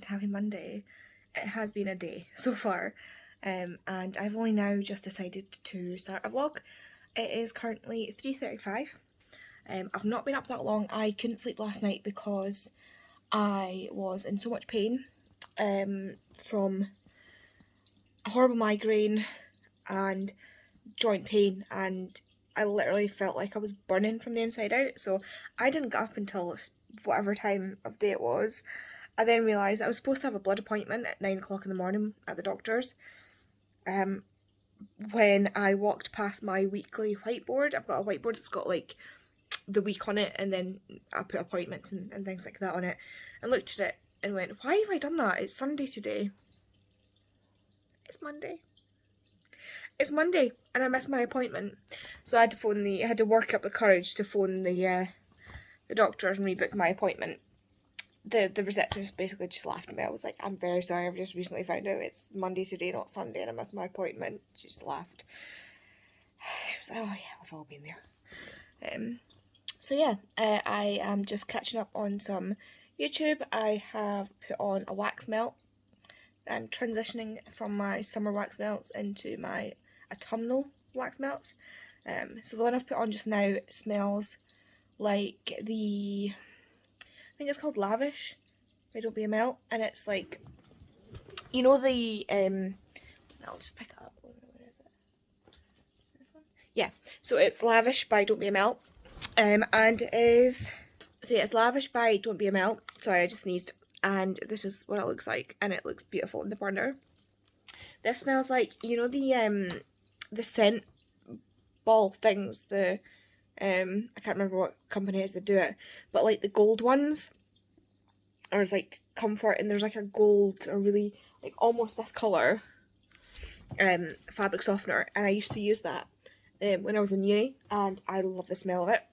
and happy Monday. It has been a day so far, and I've only now just decided to start a vlog. It is currently 3:35. I've not been up that long. I couldn't sleep last night because I was in so much pain from a horrible migraine and joint pain, and I literally felt like I was burning from the inside out, so I didn't get up until whatever time of day it was. I then realised I was supposed to have a blood appointment at 9 o'clock in the morning at the doctor's. When I walked past my weekly whiteboard, I've got a whiteboard that's got like the week on it, and then I put appointments and things like that on it, and looked at it and went, why have I done that? It's Sunday today. It's Monday. It's Monday and I missed my appointment. So I had to work up the courage to phone the doctors and rebook my appointment. The receptionist basically just laughed at me. I was like, I'm very sorry, I've just recently found out it's Monday today, not Sunday, and I missed my appointment. She just laughed. She was like, oh yeah, we've all been there. So yeah, I am just catching up on some YouTube. I have put on a wax melt. I'm transitioning from my summer wax melts into my autumnal wax melts. So the one I've put on just now smells like I think it's called Lavish by Don't Be a Melt, and it's like, you know the I'll just pick it up. Where is it? This one? Yeah. So it's Lavish by Don't Be a Melt, and it is. So yeah, it's Lavish by Don't Be a Melt. Sorry, I just sneezed. And this is what it looks like, and it looks beautiful in the burner. This smells like, you know, the scent ball things, I can't remember what company it is that do it, but like the gold ones, or it's like Comfort, and there's like a gold, or really like almost this colour fabric softener, and I used to use that when I was in uni, and I love the smell of it.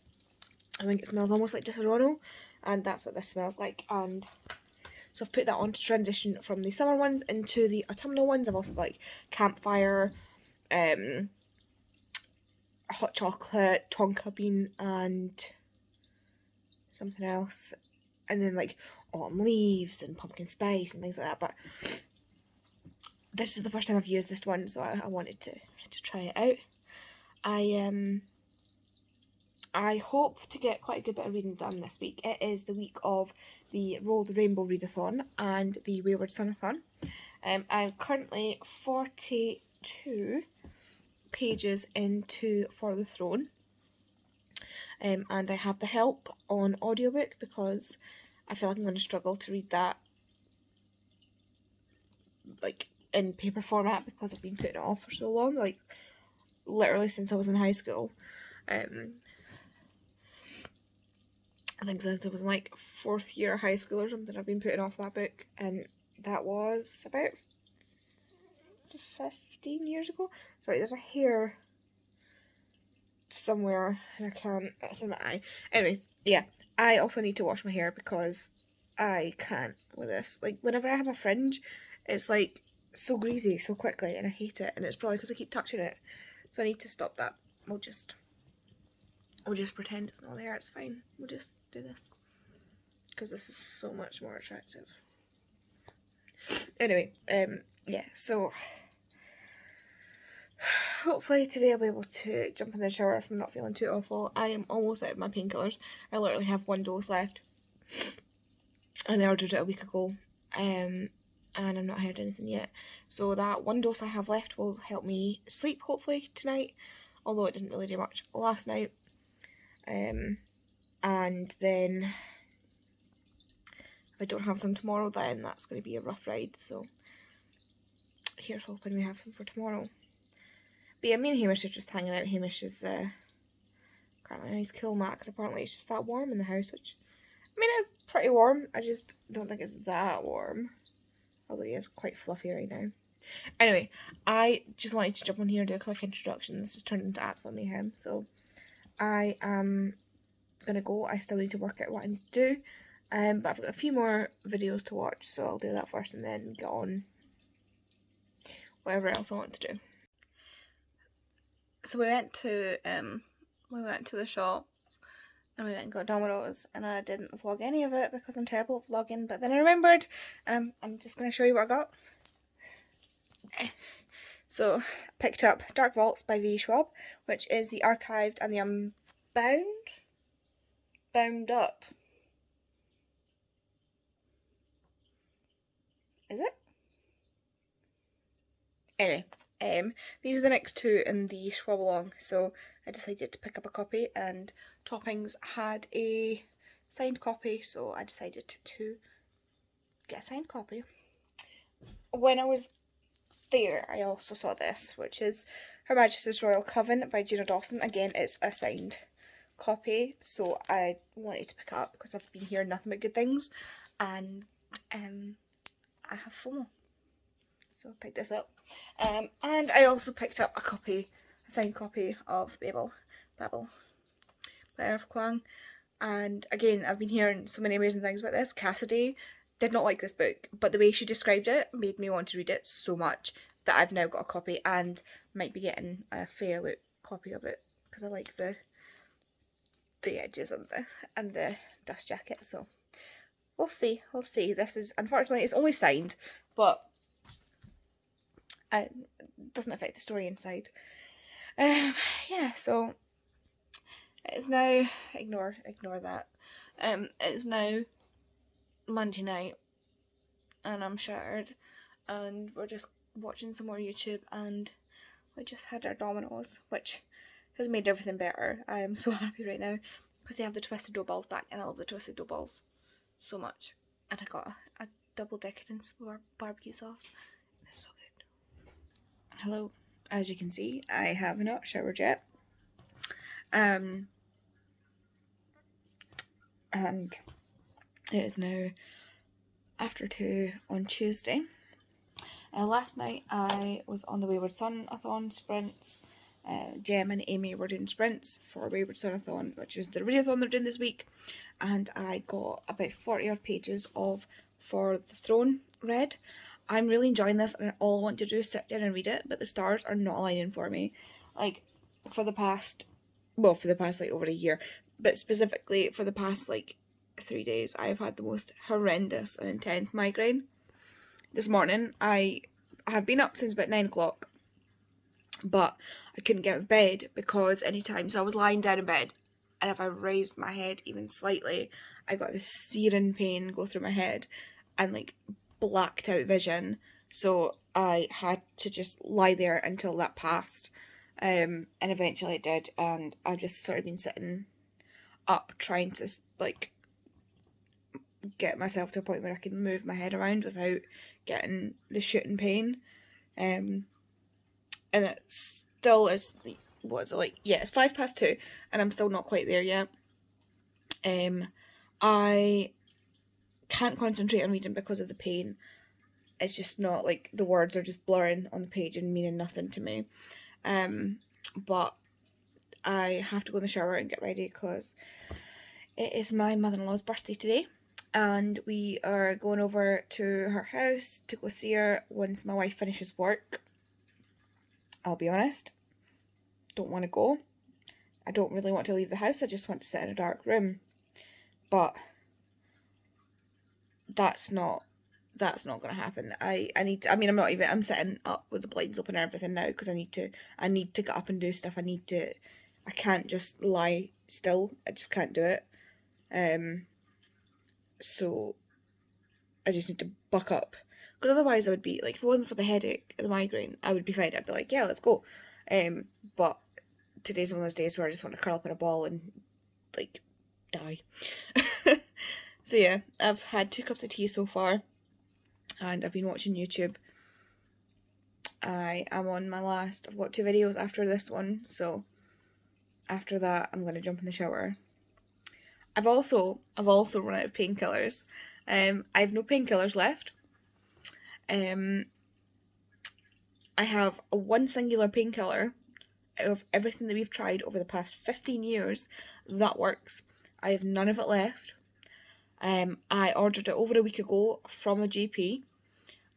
I think it smells almost like Disaronno, and that's what this smells like. And so I've put that on to transition from the summer ones into the autumnal ones. I've also got like Campfire, hot chocolate, tonka bean, and something else, and then like autumn leaves and pumpkin spice and things like that. But this is the first time I've used this one, so I wanted to try it out. I hope to get quite a good bit of reading done this week. It is the week of the Roll the Rainbow Readathon and the Waywardsonathon. I'm currently 42 pages into For the Throne, and I have the help on audiobook because I feel like I'm going to struggle to read that like in paper format because I've been putting it off for so long, like literally since I was in high school. I think since I was in like 4th year high school or something, I've been putting off that book, and that was about 15 years ago. Sorry, there's a hair somewhere and I can't, it's in my eye. Anyway, yeah, I also need to wash my hair because I can't with this. Like, whenever I have a fringe, it's like so greasy so quickly, and I hate it, and it's probably because I keep touching it. So I need to stop that. We'll just pretend it's not there, it's fine. We'll just do this. Because this is so much more attractive. Anyway, yeah, so hopefully today I'll be able to jump in the shower if I'm not feeling too awful. I am almost out of my painkillers. I literally have 1 dose left. And I ordered it a week ago. And I've not heard anything yet. So that 1 dose I have left will help me sleep hopefully tonight. Although it didn't really do much last night. And then if I don't have some tomorrow, then that's going to be a rough ride. So here's hoping we have some for tomorrow. But yeah, me and Hamish are just hanging out. Hamish is currently on his cool mat because apparently it's just that warm in the house, which, I mean, it's pretty warm. I just don't think it's that warm. Although he is quite fluffy right now. Anyway, I just wanted to jump on here and do a quick introduction. This has turned into absolute mayhem, so I am gonna go. I still need to work out what I need to do, but I've got a few more videos to watch, so I'll do that first and then get on whatever else I want to do. So we went to the shop and we went and got Domino's, and I didn't vlog any of it because I'm terrible at vlogging, but then I remembered, and I'm just going to show you what I got. So, I picked up Dark Vaults by V. Schwab, which is the archived and the bound up. Is it? Anyway, these are the next two in the Schwab along, so I decided to pick up a copy, and Toppings had a signed copy, so I decided to get a signed copy. When I was there, I also saw this, which is Her Majesty's Royal Coven by Gina Dawson. Again, it's a signed copy, so I wanted to pick it up because I've been hearing nothing but good things, and I have FOMO, so I picked this up. And I also picked up a signed copy of Babel by Irv Kwang. And again, I've been hearing so many amazing things about this. Cassidy did not like this book, but the way she described it made me want to read it so much that I've now got a copy and might be getting a fair look copy of it because I like the edges and the dust jacket. So we'll see. This is, unfortunately, it's only signed, but it doesn't affect the story inside. Yeah, so it's now, ignore that. It's now Monday night, and I'm shattered, and we're just watching some more YouTube, and we just had our Domino's, which has made everything better. I am so happy right now because they have the twisted dough balls back, and I love the twisted dough balls so much. And I got a double decadence barbecue sauce. It's so good. Hello, as you can see, I have not showered yet. And it is now after 2 on Tuesday. Last night I was on the Waywardsonathon sprints. Jem and Amy were doing sprints for Waywardsonathon, which is the readathon they're doing this week, and I got about 40 odd pages of For the Throne read. I'm really enjoying this, and all I want to do is sit down and read it, but the stars are not aligning for me. Like, for the past like over a year, but specifically for the past like 3 days, I have had the most horrendous and intense migraine. This morning, I have been up since about 9 o'clock, but I couldn't get out of bed because so I was lying down in bed, and if I raised my head even slightly, I got this searing pain go through my head and like blacked out vision. So I had to just lie there until that passed, and eventually it did, and I've just sort of been sitting up trying to like get myself to a point where I can move my head around without getting the shooting pain. And it still is, what is it like? Yeah, it's 2:05, and I'm still not quite there yet. I can't concentrate on reading because of the pain. It's just not, like, the words are just blurring on the page and meaning nothing to me. But I have to go in the shower and get ready because it is my mother-in-law's birthday today, and we are going over to her house to go see her once my wife finishes work. I'll be honest, don't want to go. I don't really want to leave the house. I just want to sit in a dark room. But that's not going to happen. I'm sitting up with the blinds open and everything now because I need to get up and do stuff. I can't just lie still. I just can't do it. So I just need to buck up. Because otherwise I would be, like, if it wasn't for the headache, the migraine, I would be fine. I'd be like, yeah, let's go. But today's one of those days where I just want to curl up in a ball and, like, die. So yeah, I've had 2 cups of tea so far, and I've been watching YouTube. I am on my last, I've got 2 videos after this one, so after that I'm going to jump in the shower. I've also run out of painkillers. I have no painkillers left. I have one singular painkiller out of everything that we've tried over the past 15 years that works. I have none of it left. I ordered it over a week ago from a GP,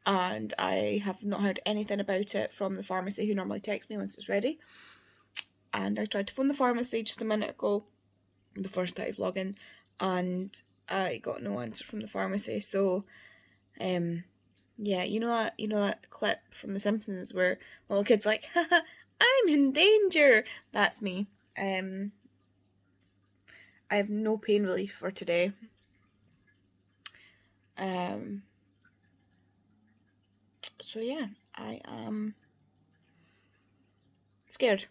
and I have not heard anything about it from the pharmacy, who normally texts me once it's ready. And I tried to phone the pharmacy just a minute ago, before I started vlogging, and I got no answer from the pharmacy. So, yeah, you know that clip from The Simpsons where the little kid's like, "Haha, I'm in danger." That's me. I have no pain relief for today. So yeah, I am scared.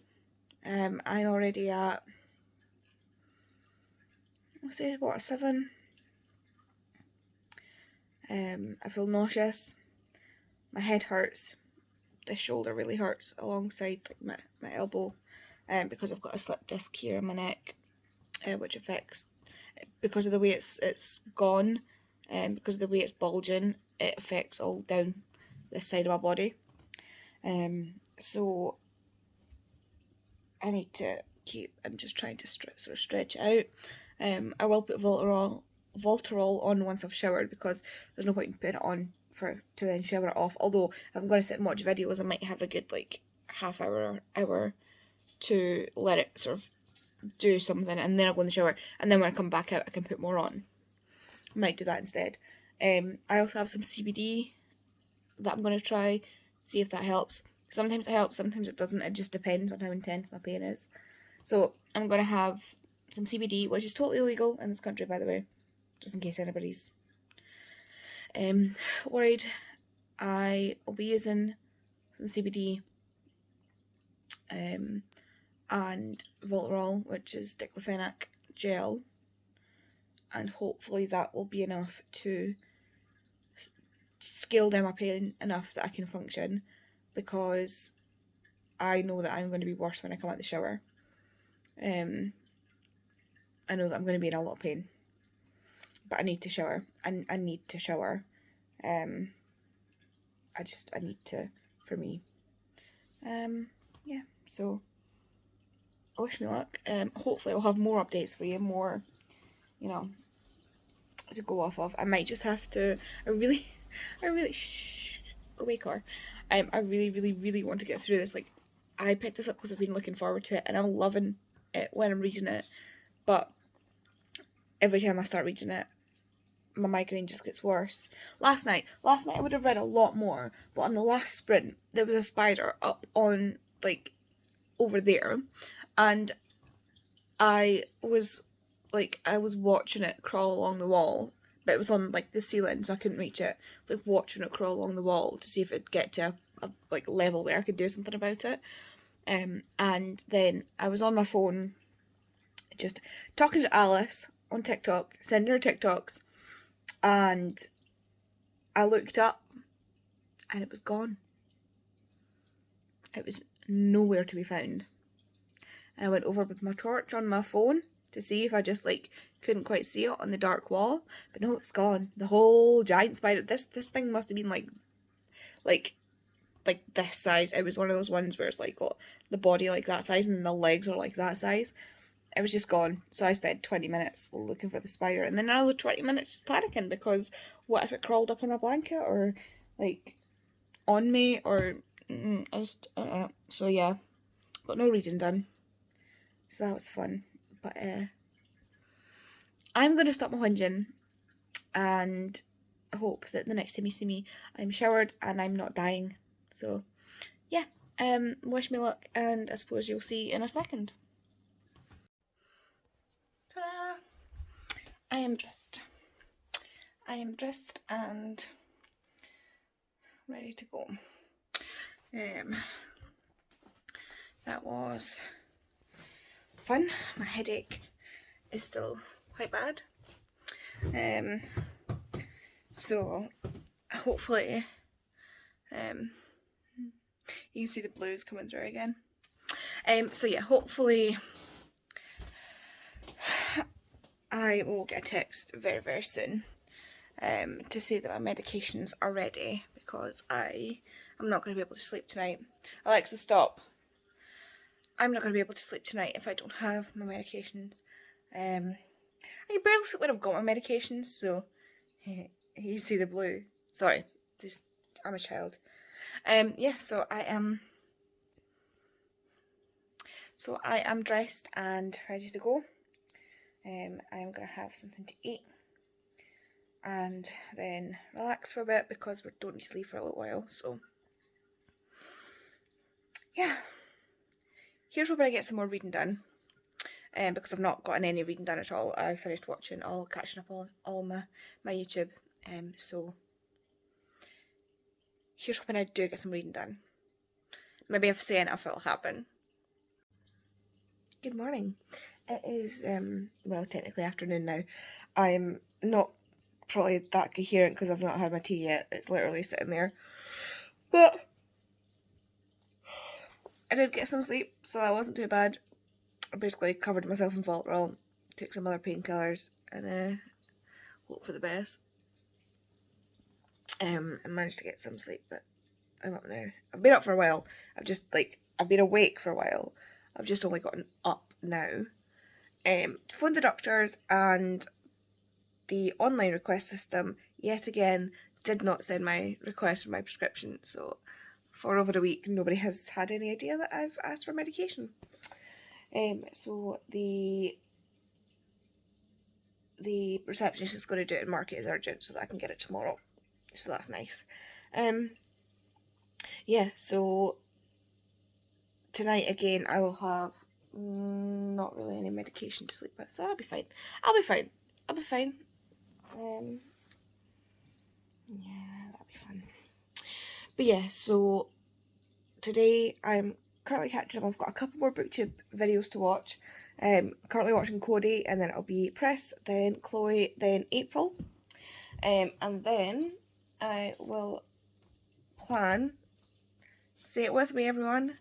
I'm already at, let's say, what, 7? I feel nauseous. My head hurts. This shoulder really hurts alongside like my elbow, because I've got a slip disc here in my neck, which affects, because of the way it's gone, and because of the way it's bulging, it affects all down this side of my body. So I need to keep. I'm just trying to stretch out. I will put Voltarol on once I've showered, because there's no point in putting it on to then shower it off. Although if I'm going to sit and watch videos, I might have a good like half hour to let it sort of do something, and then I'll go in the shower, and then when I come back out I can put more on. I might do that instead. I also have some CBD that I'm going to try, see if that helps. Sometimes it helps, sometimes it doesn't. It just depends on how intense my pain is. So I'm going to have some CBD, which is totally illegal in this country, by the way, just in case anybody's worried. I will be using some CBD and Voltarol, which is diclofenac gel, and hopefully that will be enough to scale down my pain enough that I can function, because I know that I'm going to be worse when I come out the shower. I know that I'm going to be in a lot of pain, but I need to shower. I need to shower. I need to, for me. Yeah, so wish me luck. Hopefully I'll have more updates for you, more, to go off of. I might just have to, go away, car. I really want to get through this. Like, I picked this up because I've been looking forward to it, and I'm loving it when I'm reading it, but every time I start reading it, my migraine just gets worse. Last night I would have read a lot more, but on the last sprint, there was a spider up on, like, over there, and I was watching it crawl along the wall, but it was on, like, the ceiling, so I couldn't reach it. I was, like, watching it crawl along the wall to see if it'd get to a level where I could do something about it. And then I was on my phone, just talking to Alice on TikTok, sending her TikToks, and I looked up, and it was gone. It was nowhere to be found. And I went over with my torch on my phone to see if I just, like, couldn't quite see it on the dark wall, but no, it's gone. The whole giant spider. This thing must have been like this size. It was one of those ones where it's like got the body like that size and then the legs are like that size. It was just gone. So I spent 20 minutes looking for the spider, and then another 20 minutes just panicking, because what if it crawled up on my blanket or, like, on me, or so yeah, got no reading done, so that was fun. But I'm gonna stop my whinging and hope that the next time you see me, I'm showered and I'm not dying. So yeah, wish me luck, and I suppose you'll see in a second. Ta-da! I am dressed and ready to go. That was fun. My headache is still quite bad. So hopefully, you can see the blues coming through again. So yeah, hopefully I will get a text very, very soon, to say that my medications are ready, because I'm not going to be able to sleep tonight. Alexa, stop. I'm not going to be able to sleep tonight if I don't have my medications. I can barely sleep when I've got my medications, so you see the blue. Sorry, I'm a child. Yeah, so I am dressed and ready to go. I'm going to have something to eat and then relax for a bit because we don't need to leave for a little while. So yeah, here's hoping I get some more reading done. Because I've not gotten any reading done at all. I finished watching catching up on all my YouTube. So here's hoping I do get some reading done. Maybe if I say enough, it'll happen. Good morning. It is well, technically afternoon now. I'm not probably that coherent because I've not had my tea yet. It's literally sitting there. But I did get some sleep, so that wasn't too bad. I basically covered myself in Voltarol, took some other painkillers, and hope for the best. I managed to get some sleep, but I'm up now. I've been up for a while. I've been awake for a while. I've just only gotten up now. Phoned the doctors, and the online request system yet again did not send my request for my prescription. So for over a week, nobody has had any idea that I've asked for medication. So the receptionist is going to do it and mark it as urgent so that I can get it tomorrow. So that's nice. Yeah, so tonight again I will have not really any medication to sleep with, so I'll be fine. Yeah, that'll be fun. But yeah, so today I'm currently catching up. I've got a couple more booktube videos to watch. Currently watching Cody, and then it'll be Press, then Chloe, then April. And then I will plan, say it with me everyone,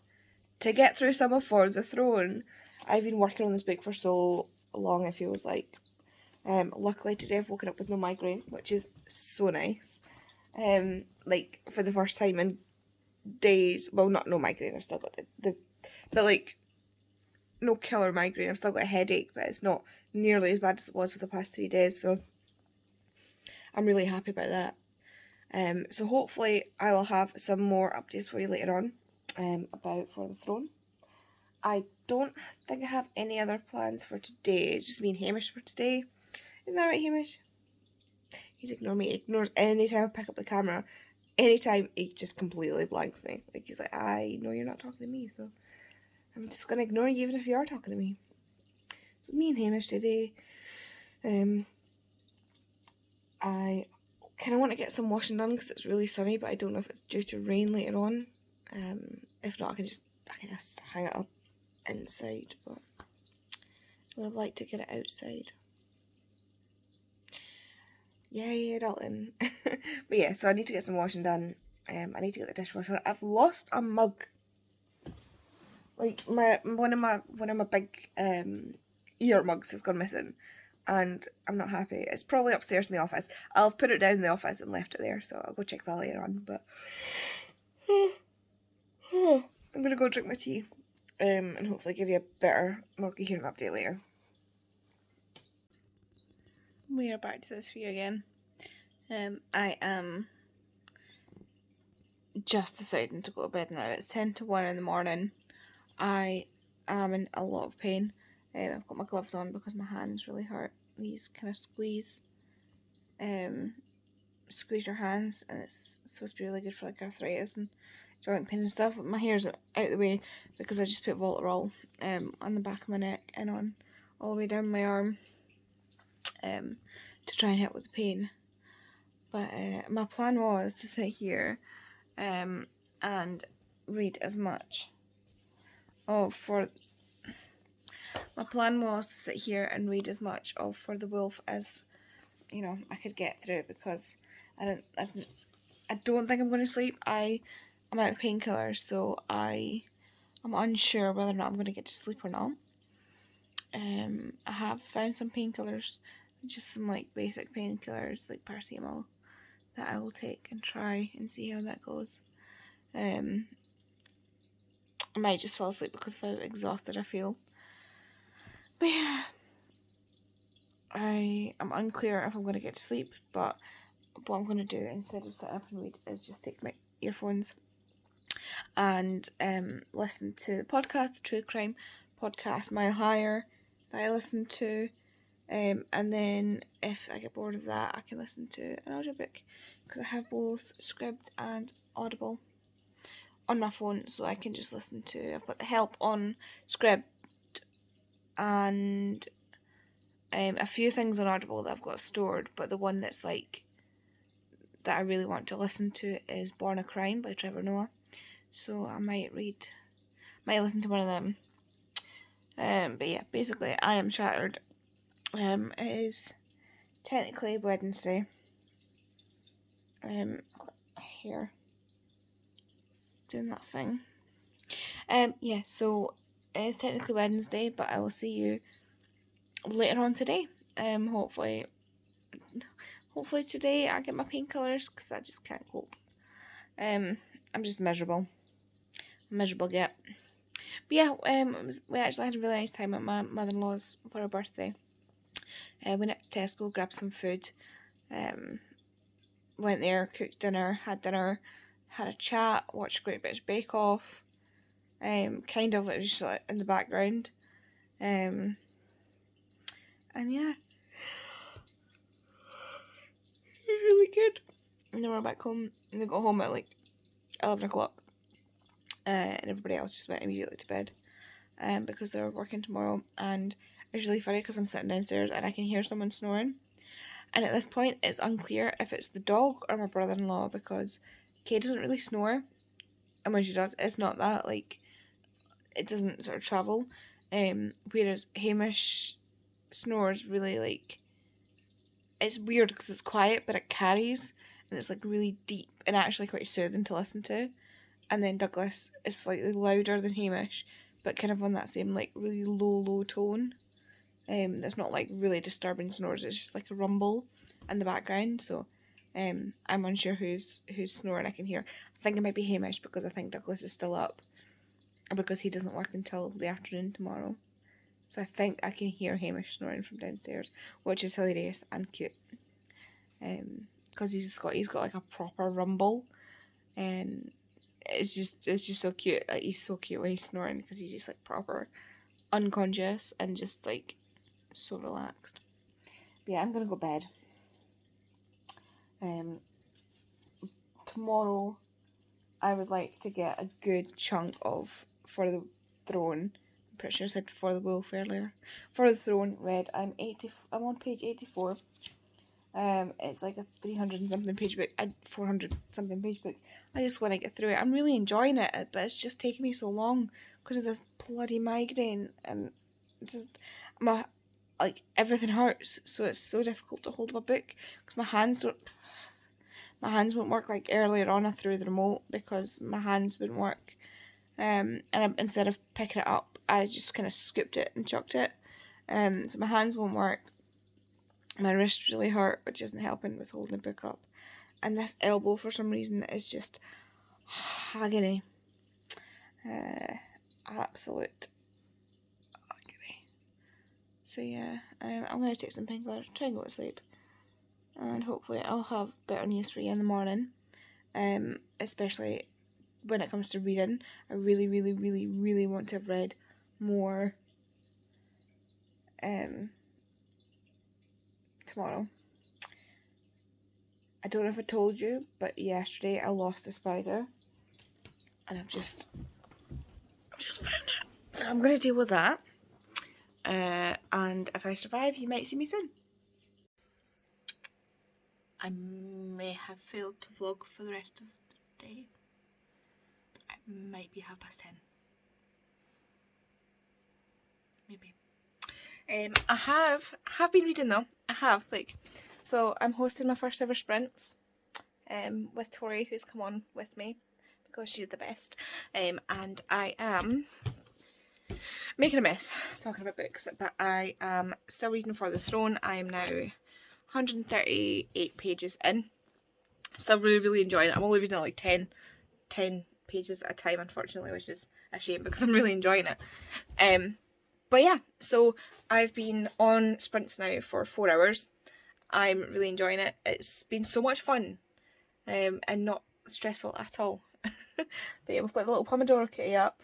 to get through some of For the Throne. I've been working on this book for so long, it feels like. Luckily today I've woken up with no migraine, which is so nice. Like for the first time in days, well, not no migraine, I've still got but like no killer migraine. I've still got a headache, but it's not nearly as bad as it was for the past 3 days, so I'm really happy about that. So hopefully I will have some more updates for you later on about For the Throne. I don't think I have any other plans for today. It's just me and Hamish for today. Isn't that right, Hamish? He's ignoring me. He ignores anytime I pick up the camera. Anytime he just completely blanks me. Like he's like, I know you're not talking to me, so I'm just gonna ignore you even if you are talking to me. So me and Hamish today. I kind of want to get some washing done because it's really sunny, but I don't know if it's due to rain later on. If not, I can just hang it up inside, but I would have liked to get it outside. Yay, adulting. But yeah, so I need to get some washing done. I need to get the dishwasher. I've lost a mug. Like one of my big ear mugs has gone missing, and I'm not happy. It's probably upstairs in the office. I'll put it down in the office and left it there, so I'll go check that later on. But I'm gonna go drink my tea, and hopefully give you a better, more coherent update later. We are back to this view again. I am just deciding to go to bed now. It's 10 to 1 in the morning. I am in a lot of pain. I've got my gloves on because my hands really hurt. These kind of squeeze your hands, and it's supposed to be really good for like arthritis and joint pain and stuff. My hair's out the way because I just put Voltarol on the back of my neck and on all the way down my arm to try and help with the pain. But my plan was to sit here and read as much of For the Wolf as I could get through, because I don't think I'm going to sleep. I'm out of painkillers, so I'm unsure whether or not I'm going to get to sleep or not. I have found some painkillers, just some like basic painkillers like paracetamol, that I will take and try and see how that goes. I might just fall asleep because of how exhausted I feel. But yeah, I am unclear if I'm going to get to sleep, but what I'm going to do instead of sitting up and read is just take my earphones and listen to the podcast, the true crime podcast Mile Higher, that I listen to. And then if I get bored of that, I can listen to an audiobook, because I have both Scribd and Audible on my phone, so I can just listen to. I've got the help on Scribd and a few things on Audible that I've got stored, but the one that's like that I really want to listen to is Born a Crime by Trevor Noah. So I might listen to one of them. But yeah, basically I am shattered. It is technically Wednesday. Here. Doing that thing. Yeah, so it is technically Wednesday, but I will see you later on today. Hopefully today I get my painkillers, because I just can't cope. I'm just miserable. Miserable get. But yeah, we actually had a really nice time at my mother-in-law's for her birthday. We went to Tesco, grabbed some food. Went there, cooked dinner, had a chat, watched Great British Bake Off. Kind of, it was just like in the background. And yeah, it was really good. And then we're back home, and they got home at like 11 o'clock. And everybody else just went immediately to bed. Because they're working tomorrow. And it's really funny because I'm sitting downstairs and I can hear someone snoring. And at this point, it's unclear if it's the dog or my brother-in-law, because Kay doesn't really snore. And when she does, it's not that, like, it doesn't sort of travel. Whereas Hamish snores really, like, it's weird because it's quiet, but it carries. And it's, like, really deep and actually quite soothing to listen to. And then Douglas is slightly louder than Hamish, but kind of on that same, like, really low tone. That's not like really disturbing snores, it's just like a rumble in the background. So I'm unsure who's snoring. I can hear, I think it might be Hamish, because I think Douglas is still up, because he doesn't work until the afternoon tomorrow. So I think I can hear Hamish snoring from downstairs, which is hilarious and cute. Because he's got like a proper rumble, and it's just so cute. Like, he's so cute when he's snoring, because he's just like proper unconscious and just like so relaxed. But yeah, I'm gonna go to bed. Tomorrow I would like to get a good chunk of For the Throne. I'm pretty sure I said For the Wolf earlier. For the Throne read. I'm on page 84. It's like a 300 and something page book, a 400 something page book. I just want to get through it. I'm really enjoying it, but it's just taking me so long because of this bloody migraine, and just everything hurts, so it's so difficult to hold my book because my hands won't work like earlier on. I threw the remote because my hands wouldn't work, and instead of picking it up, I just kind of scooped it and chucked it, so my hands won't work. My wrist really hurt, which isn't helping with holding the book up, and this elbow for some reason is just agony, absolute agony. So yeah, I'm going to take some painkillers, try and go to sleep, and hopefully I'll have better news for you in the morning, especially when it comes to reading. I really, really, really, really want to have read more tomorrow. I don't know if I told you, but yesterday I lost a spider, and I've just found it. So I'm going to deal with that. And if I survive, you might see me soon. I may have failed to vlog for the rest of the day. It might be 10:30. Maybe. I have been reading though. I have, so I'm hosting my first ever sprints with Tori, who's come on with me because she's the best. And I am making a mess talking about books, but I am still reading For the Throne. I am now 138 pages in. Still really, really enjoying it. I'm only reading like 10 pages at a time, unfortunately, which is a shame because I'm really enjoying it. But yeah, so I've been on sprints now for 4 hours. I'm really enjoying it. It's been so much fun, and not stressful at all. But yeah, we've got the little Pomodoro kitty up.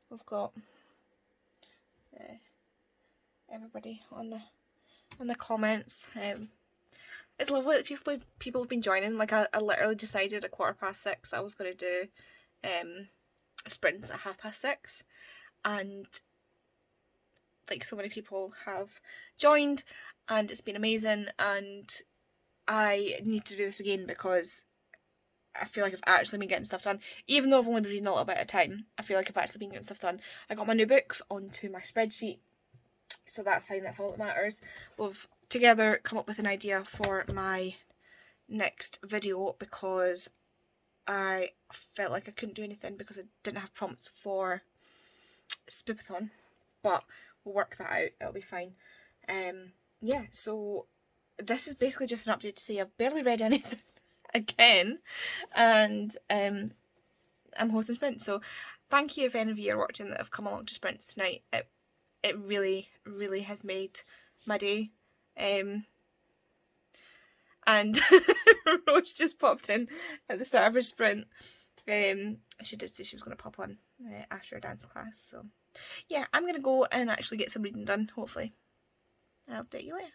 We've got everybody on in the comments. It's lovely that people have been joining. Like I literally decided at 6:15 that I was going to do sprints at 6:30, and like so many people have joined, and it's been amazing. And I need to do this again because I feel like I've actually been getting stuff done. Even though I've only been reading a little bit at a time, I feel like I've actually been getting stuff done. I got my new books onto my spreadsheet, so that's fine, that's all that matters. We've together come up with an idea for my next video because I felt like I couldn't do anything because I didn't have prompts for Spoopathon, but we'll work that out, it'll be fine. Yeah, so this is basically just an update to say I've barely read anything again, and I'm hosting sprints, so thank you if any of you are watching that have come along to sprints tonight. It really has made my day. And Rose just popped in at the start of her sprint. She did say she was going to pop on after her dance class, so yeah, I'm going to go and actually get some reading done, hopefully. I'll update you later.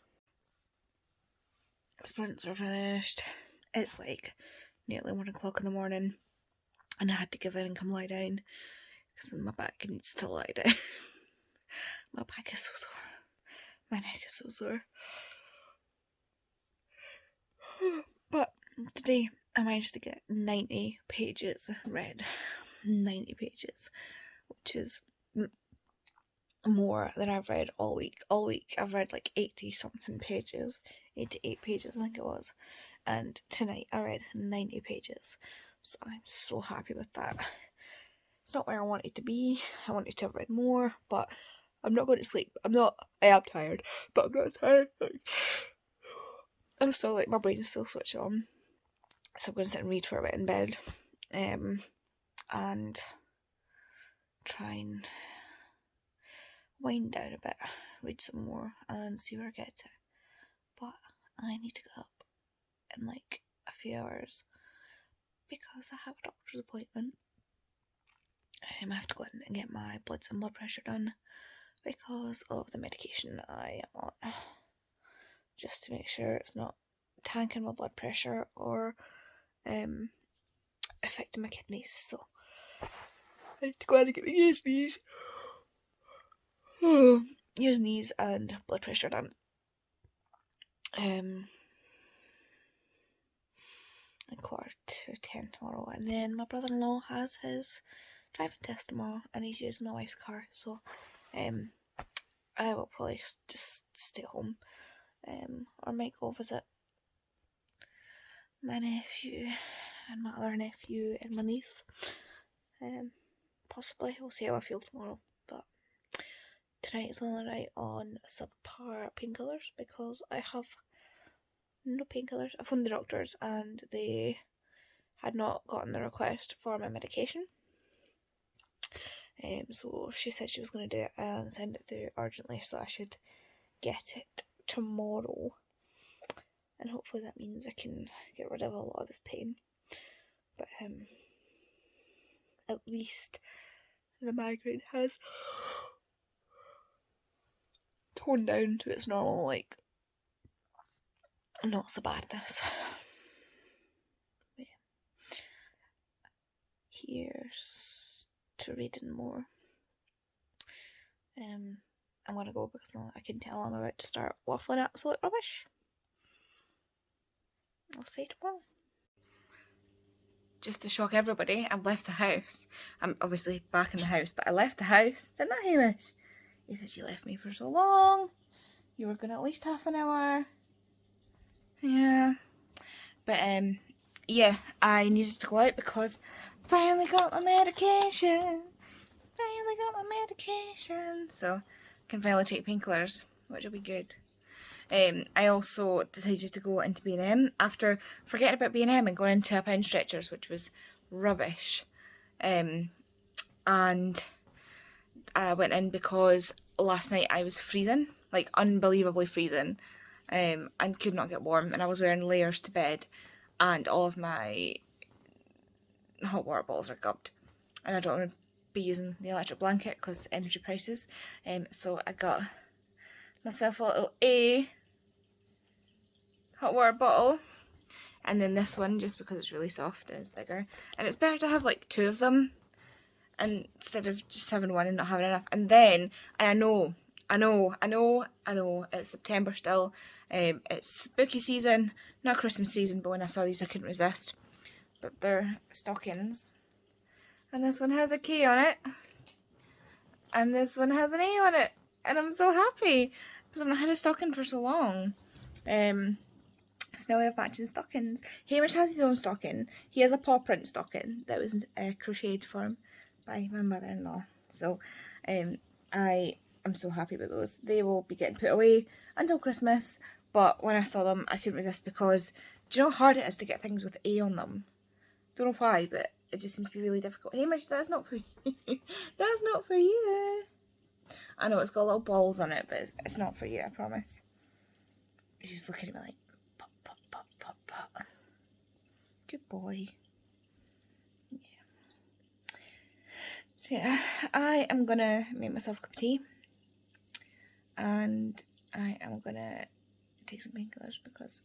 Sprints are finished. It's like nearly 1 o'clock in the morning, and I had to give in and come lie down because my back needs to lie down. My back is so sore. My neck is so sore. But today I managed to get 90 pages read. 90 pages, which is more than I've read all week. All week I've read like 80 something pages. 88 pages I think it was. And tonight I read 90 pages. So I'm so happy with that. It's not where I wanted to be. I wanted to have read more, but I'm not going to sleep. I am tired, but I'm not tired. I'm still like, my brain is still switched on. So I'm going to sit and read for a bit in bed. And try and wind down a bit, read some more and see where I get to. But I need to get up in like a few hours because I have a doctor's appointment. I have to go in and get my bloods and blood pressure done because of the medication I am on, just to make sure it's not tanking my blood pressure or affecting my kidneys. So I need to go in and get my USBs, knees and blood pressure done. At 10:15 tomorrow, and then my brother-in-law has his driving test tomorrow and he's using my wife's car, so I will probably just stay home, or might go visit my nephew and my other nephew and my niece. Possibly, we'll see how I feel tomorrow. But tonight is the only night on subpar painkillers because I have no painkillers. I phoned the doctors and they had not gotten the request for my medication. So she said she was going to do it and send it through urgently, so I should get it tomorrow. And hopefully that means I can get rid of a lot of this pain. But at least the migraine has toned down to its normal, like, not so badness. Yeah. Here's to reading more. I'm gonna go because I can tell I'm about to start waffling absolute rubbish. I'll see you tomorrow. Just to shock everybody, I've left the house. I'm obviously back in the house, but I left the house, didn't I, Hamish? He says, you left me for so long. You were going at least half an hour. Yeah. But, yeah, I needed to go out because I finally got my medication. So, I can finally take painkillers, which will be good. I also decided to go into B&M after forgetting about B&M and going into a pound stretchers, which was rubbish. And I went in because last night I was freezing, like unbelievably freezing, and could not get warm, and I was wearing layers to bed, and all of my hot water bottles are gubbed, and I don't want to be using the electric blanket because energy prices. So I got myself a little A hot water bottle. And then this one, just because it's really soft and it's bigger. And it's better to have like 2 of them, and instead of just having one and not having enough. And then, and I know, it's September still. It's spooky season, not Christmas season, but when I saw these I couldn't resist. But they're stockings. And this one has a K on it. And this one has an A on it. And I'm so happy, because I've not had a stocking for so long. So now we have matching stockings. Hamish has his own stocking. He has a paw print stocking that was crocheted for him by my mother-in-law. So I am so happy with those. They will be getting put away until Christmas, but when I saw them I couldn't resist, because do you know how hard it is to get things with A on them? Don't know why, but it just seems to be really difficult. Hamish, that's not for you. That's not for you. I know it's got little balls on it, but it's not for you, I promise. He's just looking at me like, pop, pop, pop, pop, pop. Good boy. Yeah. So yeah, I am gonna make myself a cup of tea. And I am gonna take some painkillers, because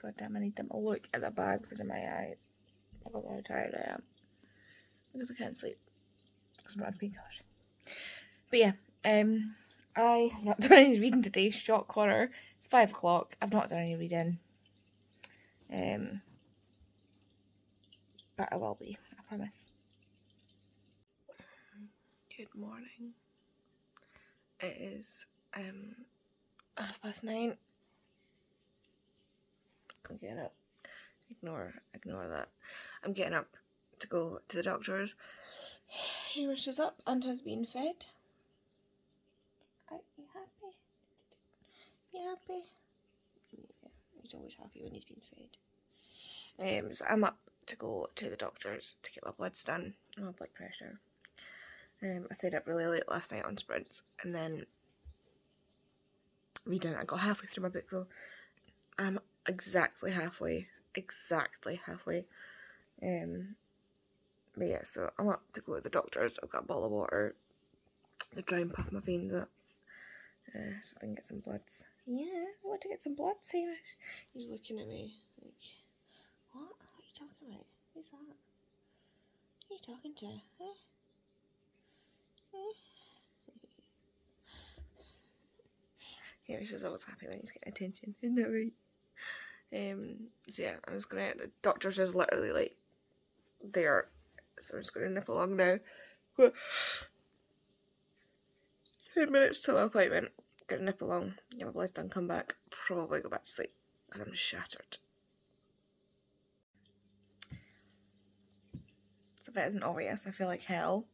goddamn I need them. I'll look at the bags under my eyes. Look at how tired I am. Because I can't sleep. Because I'm not on painkillers. But yeah, I have not done any reading today. Shock horror. It's 5 o'clock. I've not done any reading. But I will be, I promise. Good morning. It is 9:30. I'm getting up. Ignore that. I'm getting up to go to the doctor's. Hamish is up and has been fed. Are you happy? You happy? Yeah, he's always happy when he's been fed. So I'm up to go to the doctor's to get my bloods done and my blood pressure. I stayed up really late last night on sprints, and then reading. I got halfway through my book though. I'm exactly halfway. But yeah, so I'm up to go to the doctor's. I've got a bottle of water to try and puff my veins up, so I can get some bloods. Yeah, I want to get some bloods, Hamish. He's looking at me like, what? What are you talking about? Who's that? Who are you talking to? Huh? Hamish is always happy when he's getting attention, isn't that right? So yeah, I'm just gonna, the doctor's is literally like there, so I'm just gonna nip along now. 10 minutes till my appointment. Gonna nip along, get my bloods done, come back, probably go back to sleep because I'm shattered. So if it isn't obvious, I feel like hell.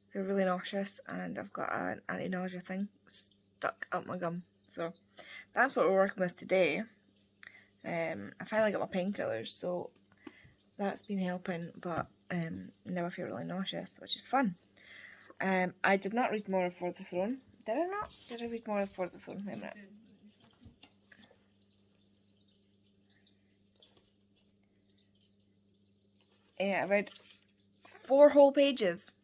I feel really nauseous, and I've got an anti-nausea thing stuck up my gum. So that's what we're working with today. I finally got my painkillers, so that's been helping, but now I feel really nauseous, which is fun. I did not read more of For the Throne. Did I not? Did I read more of For the Throne? Wait a minute. Yeah, I read 4 whole pages.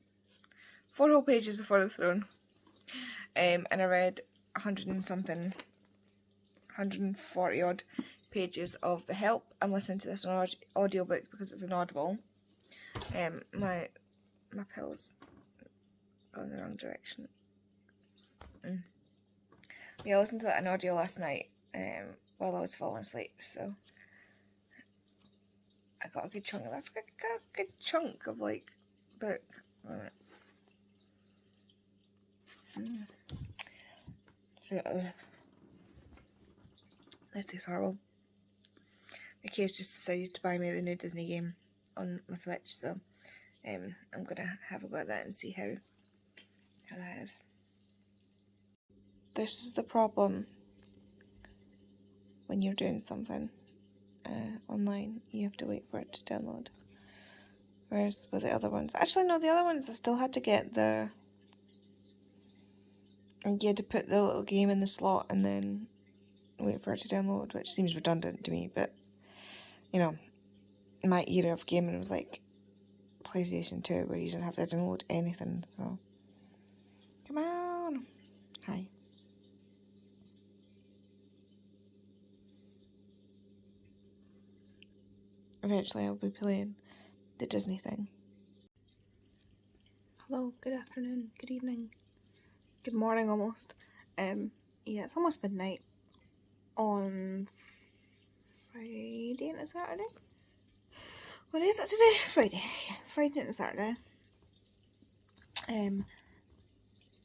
4 whole pages of For the Throne. And I read 140 odd pages of The Help. I'm listening to this on audiobook because it's an Audible. My pill's gone the wrong direction. Yeah, I listened to that on audio last night while I was falling asleep, so I got a good chunk of that's a good chunk of like book. So this is horrible. My kids just decided to buy me the new Disney game on my Switch, so I'm gonna have a go at that and see how that is. This is the problem when you're doing something online. You have to wait for it to download. Whereas with the other ones, actually no, the other ones I still had to get the, and you had to put the little game in the slot and then wait for it to download, which seems redundant to me, but you know, my era of gaming was like PlayStation 2 where you didn't have to download anything, so come on. Hi. eventually I'll be playing the Disney thing. Hello, good afternoon, good evening, good morning almost. Yeah, it's almost midnight on Friday and Saturday. What is it today? Friday. Friday and Saturday.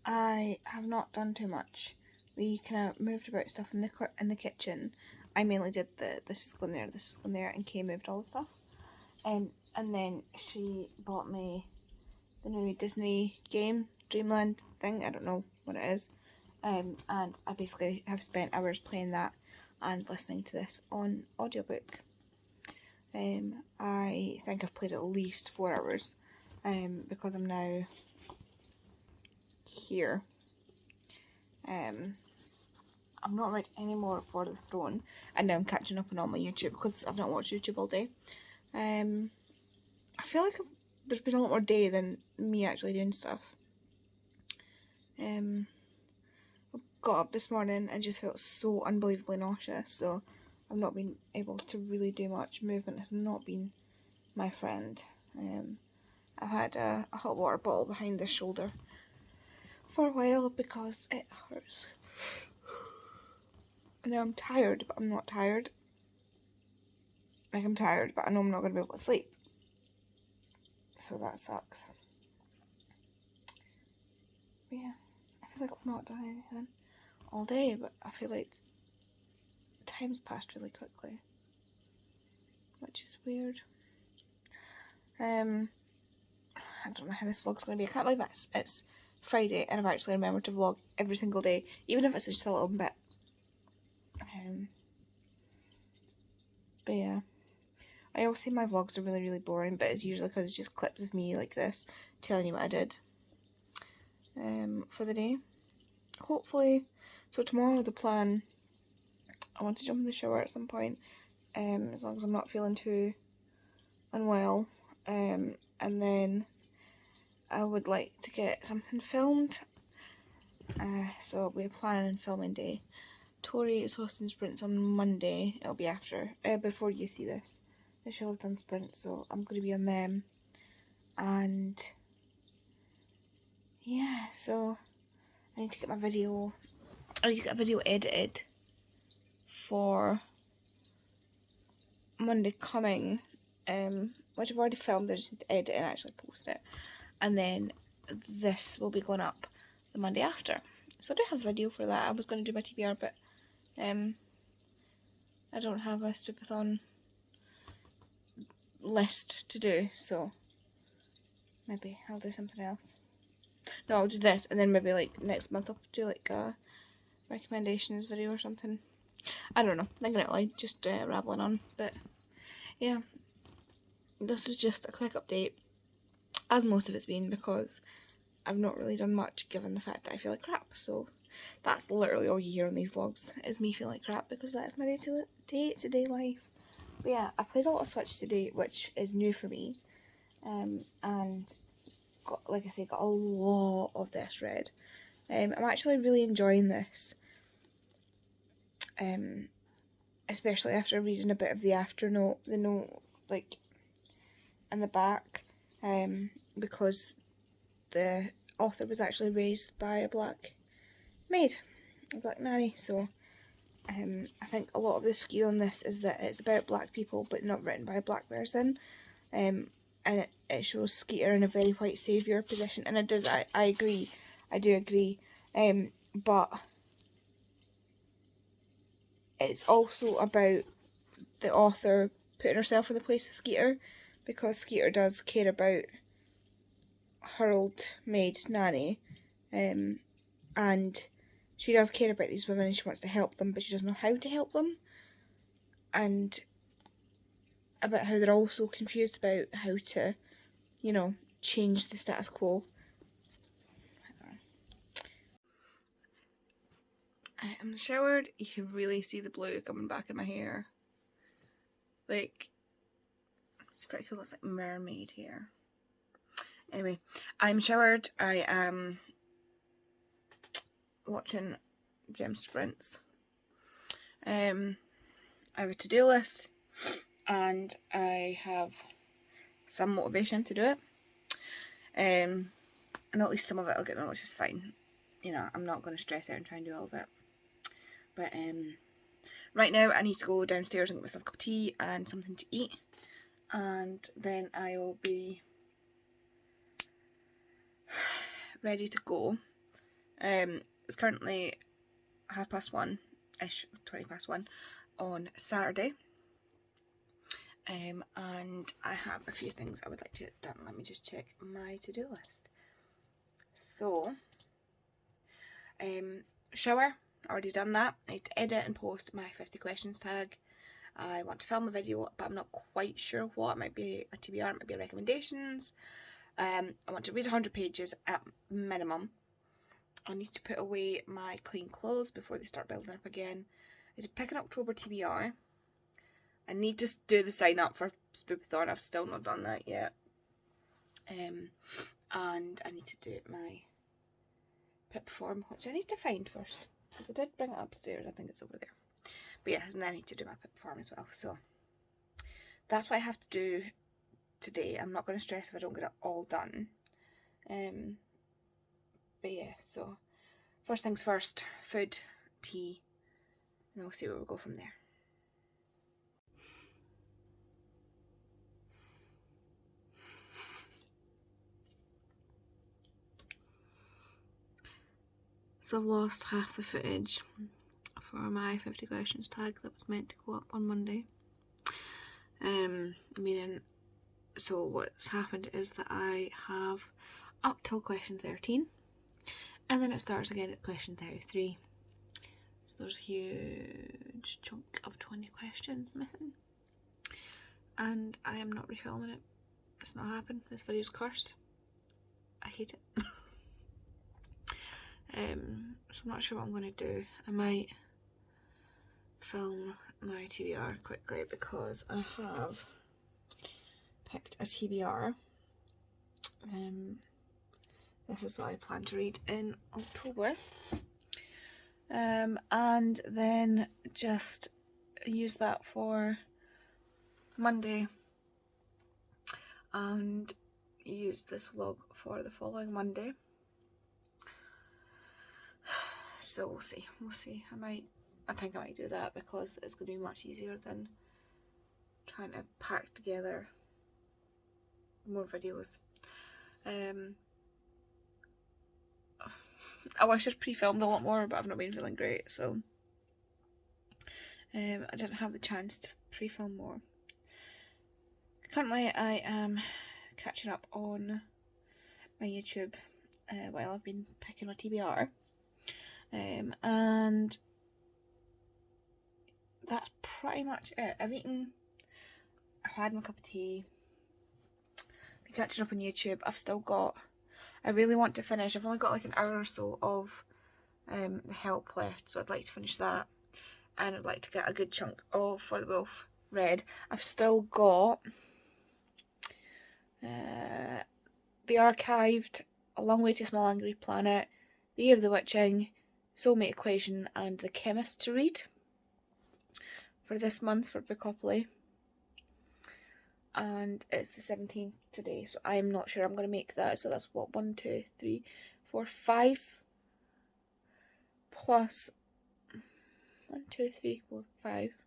I have not done too much. We kind of moved about stuff in the kitchen. I mainly did this is going there, this is going there, and Kay moved all the stuff. And then she bought me the new Disney game, Dreamland thing. I don't know what it is. And I basically have spent hours playing that and listening to this on audiobook. I think I've played at least 4 hours. Because I'm now here. I've not read any more for the Throne, and now I'm catching up on all my YouTube because I've not watched YouTube all day. I feel like there's been a lot more day than me actually doing stuff. I got up this morning and just felt so unbelievably nauseous, so I've not been able to really do much. Movement has not been my friend. I've had a hot water bottle behind the shoulder for a while because it hurts. Now I'm tired, but I'm not tired. Like, I'm tired, but I know I'm not going to be able to sleep. So that sucks. But yeah, I feel like I've not done anything all day, but I feel like time's passed really quickly, which is weird. I don't know how this vlog's going to be. I can't believe it's Friday and I've actually remembered to vlog every single day, even if it's just a little bit. But yeah, I always say my vlogs are really, really boring, but it's usually because it's just clips of me like this, telling you what I did for the day. Hopefully, so tomorrow the plan, I want to jump in the shower at some point, as long as I'm not feeling too unwell, and then I would like to get something filmed, so we're planning on filming day. Tori is hosting sprints on Monday. It'll be after, before you see this. She'll have done sprints, so I'm going to be on them. And yeah, so I need to get my video. I need to get a video edited for Monday coming, which I've already filmed. I just need to edit and actually post it. And then this will be going up the Monday after. So I do have a video for that. I was going to do my TBR, but I don't have a Spoopathon list to do, so maybe I'll do something else. No, I'll do this, and then maybe like next month I'll do like a recommendations video or something. I don't know, thinking out loud, just rambling on, but yeah, this was just a quick update, as most of it's been, because I've not really done much given the fact that I feel like crap, so that's literally all you hear on these vlogs, is me feeling like crap, because that's my day-to-day life. But yeah, I played a lot of Switch today, which is new for me, and got, like I say, got a lot of this read. I'm actually really enjoying this, especially after reading a bit of the afternote, the note, like, in the back, because the author was actually raised by a black maid, a black nanny, so I think a lot of the skew on this is that it's about black people but not written by a black person, and it shows Skeeter in a very white saviour position, and it does, I agree, I do agree, but it's also about the author putting herself in the place of Skeeter, because Skeeter does care about her old maid nanny, and she does care about these women and she wants to help them, but she doesn't know how to help them, and about how they're all so confused about how to, you know, change the status quo. I am showered. You can really see the blue coming back in my hair. Like, it's pretty cool. It's like mermaid hair. Anyway, I'm showered. I am watching gym sprints. I have a to-do list. and I have some motivation to do it. And at least some of it I'll get done, which is fine. You know, I'm not going to stress out and try and do all of it. But right now I need to go downstairs and get myself a cup of tea and something to eat, and then I will be ready to go. It's currently 1:30ish, 1:20 on Saturday. And I have a few things I would like to get done. Let me just check my to-do list. So, shower, already done that. I need to edit and post my 50 questions tag. I want to film a video, but I'm not quite sure what. It might be a TBR, it might be recommendations. I want to read 100 pages at minimum. I need to put away my clean clothes before they start building up again. I need to pick an October TBR. I need to do the sign up for Spoopathon. I've still not done that yet. And I need to do my pip form, which I need to find first, because I did bring it upstairs. I think it's over there. But yeah, and then I need to do my pip form as well. So that's what I have to do today. I'm not going to stress if I don't get it all done. But yeah, so first things first, food, tea, and then we'll see where we go from there. So I've lost half the footage for my 50 questions tag that was meant to go up on Monday. Meaning, so what's happened is that I have up till question 13, and then it starts again at question 33. So there's a huge chunk of 20 questions missing, and I am not refilming it. It's not happened. This video's cursed. I hate it. So I'm not sure what I'm going to do. I might film my TBR quickly because I have picked a TBR. This is what I plan to read in October. And then just use that for Monday and use this vlog for the following Monday. So we'll see. I think I might do that because it's going to be much easier than trying to pack together more videos. I wish I'd pre-filmed a lot more, but I've not been feeling great, so I didn't have the chance to pre-film more. Currently I am catching up on my YouTube while I've been picking my TBR. And that's pretty much it. I've had my cup of tea, been catching up on YouTube. I really want to finish. I've only got like an hour or so of the help left, so I'd like to finish that, and I'd like to get a good chunk of For the Wolf read. I've still got the Archived, A Long Way to a Small Angry Planet, The Year of the Witching, Soulmate Equation, and The Chemist to read for this month for Bookopoly. And it's the 17th today, so I'm not sure I'm going to make that. So that's what, 1, 2, 3, 4, 5 plus 1, 2, 3, 4, 5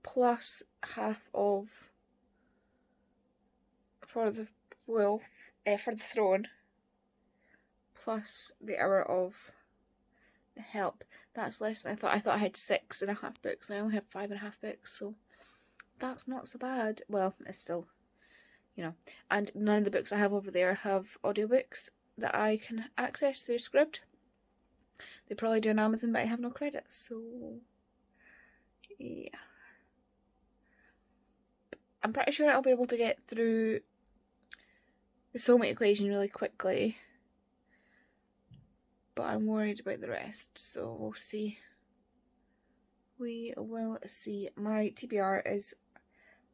plus half of For the Wolf, For the Throne, plus the hour of the help. That's less than I thought. I thought I had 6.5 books, and I only have 5.5 books, so that's not so bad. Well, it's still, you know. And none of the books I have over there have audiobooks that I can access through Scribd. They probably do on Amazon, but I have no credits, so yeah. I'm pretty sure I'll be able to get through the Soulmate Equation really quickly, but I'm worried about the rest, so we'll see. We will see. My TBR is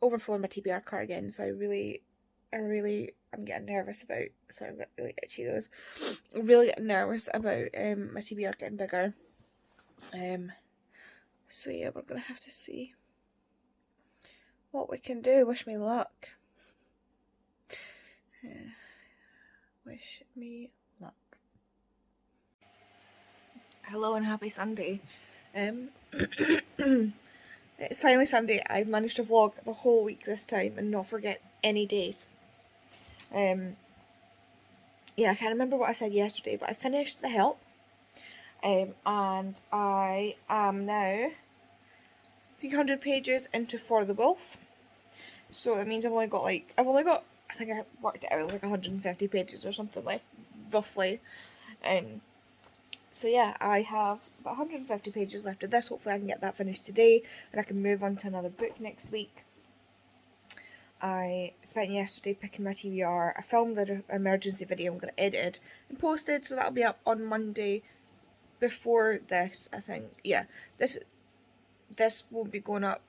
overflowing my TBR cart again, so I'm getting nervous about. Sorry, I'm really itchy nose. I'm really getting nervous about my TBR getting bigger. So yeah, we're gonna have to see what we can do. Wish me luck. Wish me luck. Hello and happy Sunday. It's finally Sunday. I've managed to vlog the whole week this time and not forget any days. Yeah, I can't remember what I said yesterday, but I finished The Help. And I am now 300 pages into For the Wolf. So it means I've only got, I think I worked it out, like 150 pages or something, like, roughly. So yeah, I have about 150 pages left of this. Hopefully I can get that finished today and I can move on to another book next week. I spent yesterday picking my TBR. I filmed an emergency video I'm going to edit it and post it, so that'll be up on Monday before this, I think. Yeah, this won't be going up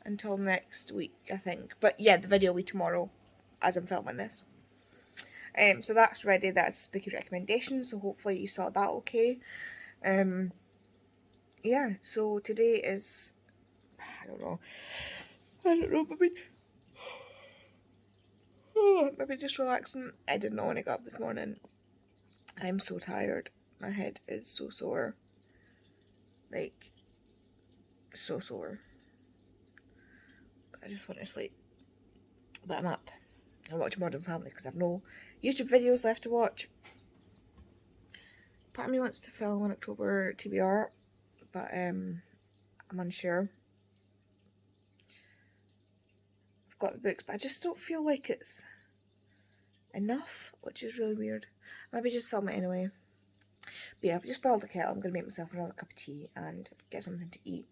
until next week, I think. But yeah, the video will be tomorrow as I'm filming this. So that's ready. That's a spooky recommendation, so hopefully you saw that okay. Yeah, so today is, I don't know, maybe just relaxing. I did not want to get up this morning. I'm so tired. My head is so sore. Like, so sore. I just want to sleep. But I'm up and watch Modern Family because I've no YouTube videos left to watch. Part of me wants to film an October TBR, but I'm unsure. I've got the books, but I just don't feel like it's enough, which is really weird. Maybe just film it anyway. But yeah, I've just boiled the kettle. I'm going to make myself another cup of tea and get something to eat.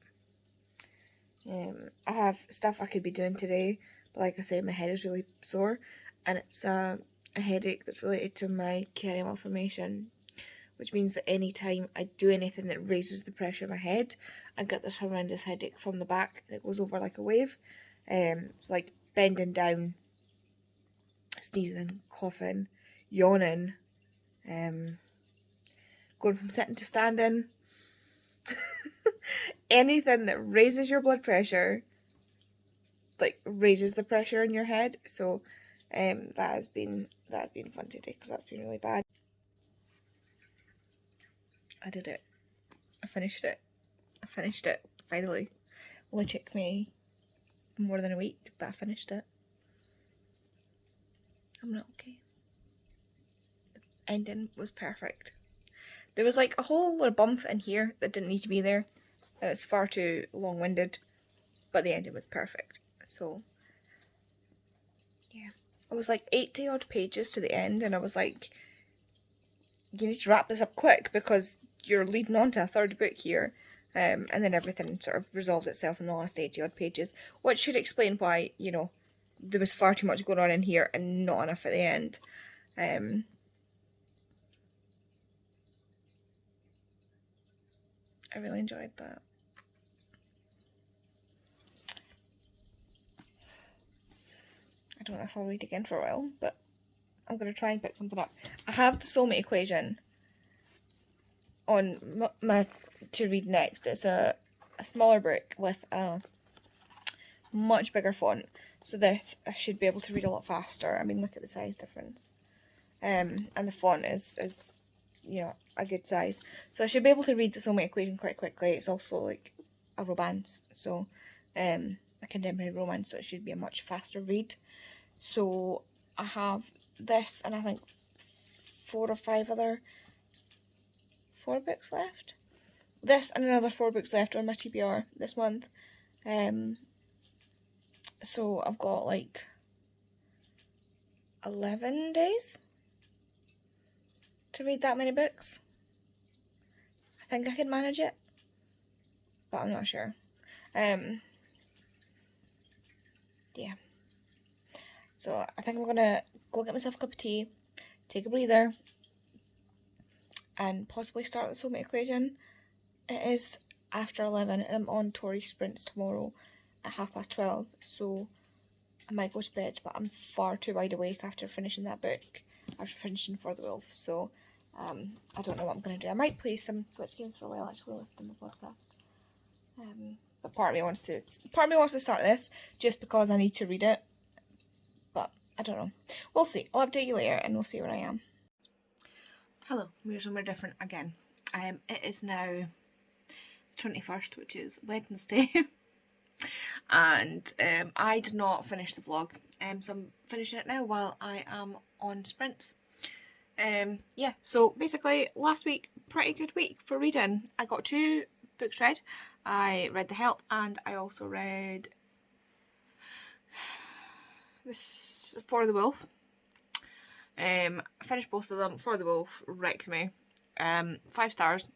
I have stuff I could be doing today, but like I said, my head is really sore, and it's a headache that's related to my Kerry malformation, which means that any time I do anything that raises the pressure in my head, I get this horrendous headache from the back, and it goes over like a wave. It's like bending down, sneezing, coughing, yawning, going from sitting to standing. Anything that raises your blood pressure, like, raises the pressure in your head. So that has been fun today because that's been really bad. I did it. I finished it. Finally. Only took me more than a week, but I finished it. I'm not okay. The ending was perfect. There was like a whole lot of bump in here that didn't need to be there. It was far too long-winded, but the ending was perfect. So yeah, it was like 80 odd pages to the end, and I was like, you need to wrap this up quick because you're leading on to a third book here. And then everything sort of resolved itself in the last 80 odd pages, which should explain why, you know, there was far too much going on in here and not enough at the end. I really enjoyed that. I don't know if I'll read again for a while, but I'm going to try and pick something up. I have the soulmate equation on my to read next. It's a smaller book with a much bigger font, so that I should be able to read a lot faster. I mean, look at the size difference. And the font is, you know, a good size. So I should be able to read the soulmate equation quite quickly. It's also like a romance, so a contemporary romance, so it should be a much faster read. So I have this, and I think 4 or 5 other 4 books left. This and another 4 books left on my TBR this month. So I've got like 11 days to read that many books. I think I can manage it, but I'm not sure. Yeah. So I think I'm gonna go get myself a cup of tea, take a breather, and possibly start the soulmate equation. It is after 11 and I'm on Tory Sprints tomorrow at 12:30, so I might go to bed, but I'm far too wide awake after finishing that book, after finishing For the Wolf, so I don't know what I'm going to do. I might play some Switch games for a while, actually, listen to my podcast. But part of me wants to start this just because I need to read it. But I don't know. We'll see. I'll update you later and we'll see where I am. Hello, we're somewhere different again. It is now the 21st, which is Wednesday. And I did not finish the vlog. So I'm finishing it now while I am on sprints. Yeah, so basically last week, pretty good week for reading. I got 2 books read. I read The Help and I also read this For the Wolf. I finished both of them. For the Wolf wrecked me. 5 stars.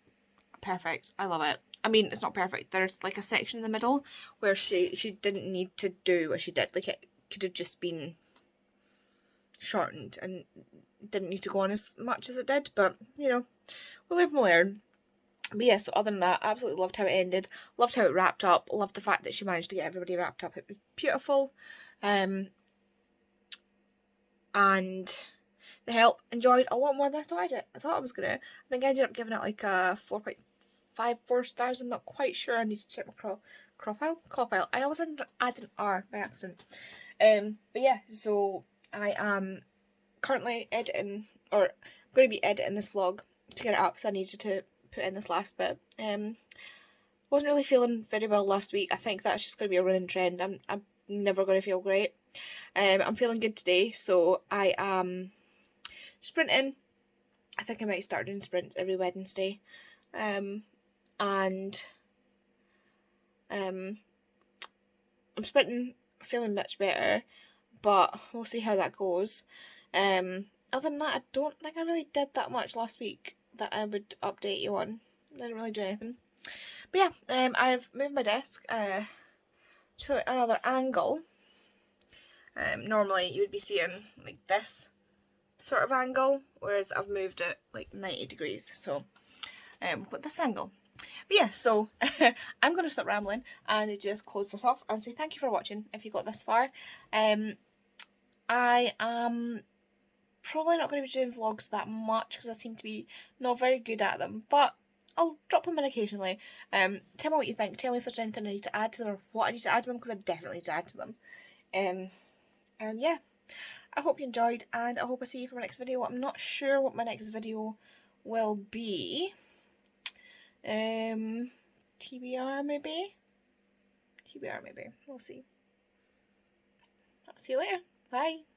Perfect. I love it. I mean, it's not perfect. There's like a section in the middle where she didn't need to do what she did. Like, it could have just been shortened and didn't need to go on as much as it did. But, you know, we'll live and learn. But yeah, so other than that, absolutely loved how it ended. Loved how it wrapped up. Loved the fact that she managed to get everybody wrapped up. It was beautiful. And The Help, enjoyed a lot more than I thought I did. I thought I was gonna. I think I ended up giving it like a 4.54 stars. I'm not quite sure. I need to check my Cropile. I always add an R by accident. But yeah, so I am currently editing, or I'm going to be editing this vlog to get it up, so I needed to put in this last bit. Wasn't really feeling very well last week. I think that's just going to be a running trend. I'm never going to feel great. I'm feeling good today, so I am sprinting. I think I might start doing sprints every Wednesday. And I'm sprinting, feeling much better, but we'll see how that goes. Other than that, I don't think I really did that much last week that I would update you on. I didn't really do anything. But yeah, I've moved my desk to another angle. Normally you would be seeing like this sort of angle, whereas I've moved it like 90 degrees, so we've got this angle. But yeah, so I'm going to stop rambling and just close this off and say thank you for watching if you got this far. I am probably not going to be doing vlogs that much because I seem to be not very good at them, but I'll drop them in occasionally. Tell me what you think. Tell me if there's anything I need to add to them or what I need to add to them, because I definitely need to add to them. And yeah, I hope you enjoyed and I hope I see you for my next video. I'm not sure what my next video will be. TBR maybe? TBR maybe. We'll see. I'll see you later. Bye.